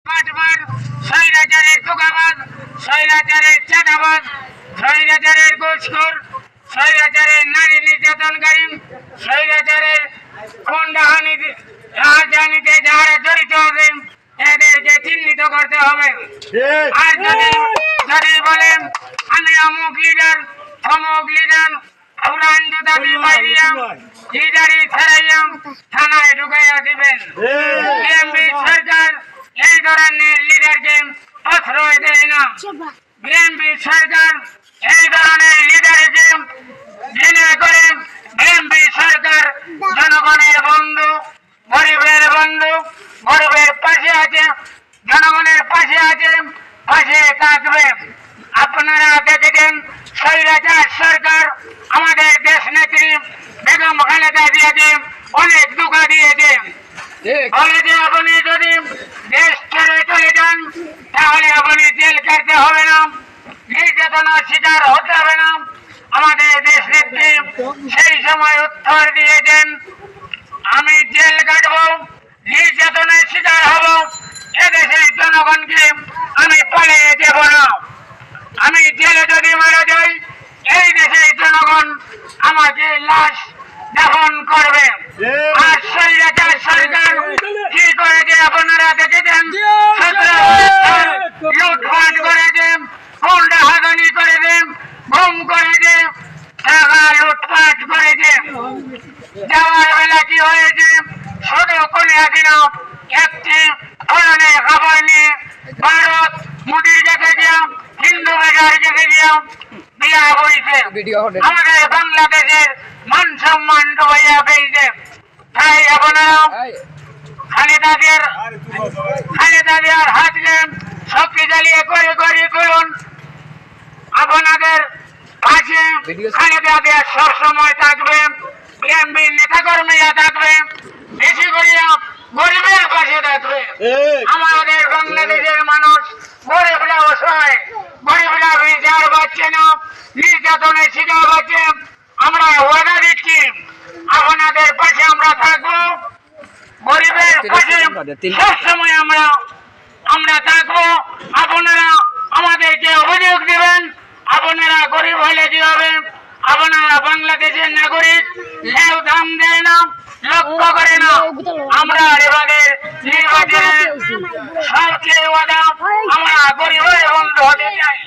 বাটবার, স্বৈরাচারের ধোঁকাবাজ, স্বৈরাচারের চাঁদাবাজ, স্বৈরাচারের ঘুষখোর, স্বৈরাচারের নারী নির্যাতনকারী, স্বৈরাচারের খুন-ডাহানি রাজধানীতে যারা জড়িত হবে এদেরকে চিহ্নিত করতে হবে। আর যদি বলেন আমি অমুক লিডার অমুক লিডার পুরান জুতা দিয়ে বাইরিয়াম লিডারি ছাড়াইয়াম থানায় ঢুকাইয়া দিবেন। বিএনপি সরকার এই ধরনের লিডারকে আশ্রয় দেয় না। বিএনপি সরকার এই ধরনের লিডারকে ঘৃণা করে। বিএনপি সরকার জনগণের বন্ধু, গরিবের বন্ধু, গরিবের পাশে আছে, জনগণের পাশে আছে, পাশে থাকবে। আপনারা দেখেছেন স্বৈরাচার সরকার আমাদের দেশ নেত্রী বেগম খালেদা জিয়াকে অনেক ধোঁকা দিয়েছে। বলে যে আপনি যদি দেশ ছেড়ে চলে যান তাহলে আপনি জেল কাটতে হবে না, নির্যাতনার শিকার হতে হবে না। আমাদের দেশ নেত্রী সেই সময় উত্তর দিয়েছেন আমি জেল কাটবো, নির্যাতনের শিকার হব, এদেশের জনগণকে আমি পালিয়ে দেব না। আমি জেলে যদি মারা যাই এই দেশের জনগণ আমাকে লাশ দাফন করবে। আর স্বৈরাচার সরকার কি করেছে আপনারা দেখেছেন, লুটপাট করেছে, খুন-ডাহানি করেছে, গুম করেছে, টাকা লুটপাট করেছে। যাওয়ার বেলা কি হয়েছে, শুধু কোন হাসিনা একটি ধরনের খাবার নিয়ে ভারত মোদীর কাছে গিয়া হিন্দু বাজার কাছে গিয়া বিয়া হয়েছে। আমাদের বাংলাদেশের মান সম্মান ডুবাইয়া ফেলছে। তাই আপনারা খালেদা জিয়ার হাতকে শক্তিশালী করে তুলুন। আপনাদের পাশে খালেদা জিয়া সবসময় থাকবে, বিএনপির নেতা কর্মীরা থাকবে, বেশি করিয়া গরিবের পাশে থাকবে। আমাদের বাংলাদেশের মানুষ গরিবরা অসহায়, গরিবরা বিচার পাচ্ছে না, নির্যাতনের শিকার হচ্ছে। আমরা ওয়াদা দিচ্ছি আপনাদের পাশে আমরা থাকবো, গরিবের পাশে সবসময় আমরা থাকবো। আপনারা আমাদেরকে অভিযোগ দিবেন, আপনারা গরিব হলে কি হবে, আপনারা বাংলাদেশের নাগরিক, কেউ দাম দেয় না, লক্ষ্য করে না। আমরা এবারের নির্বাচনে সবচেয়ে ওয়াদা আমরা গরিবের বন্ধু হতে চাই।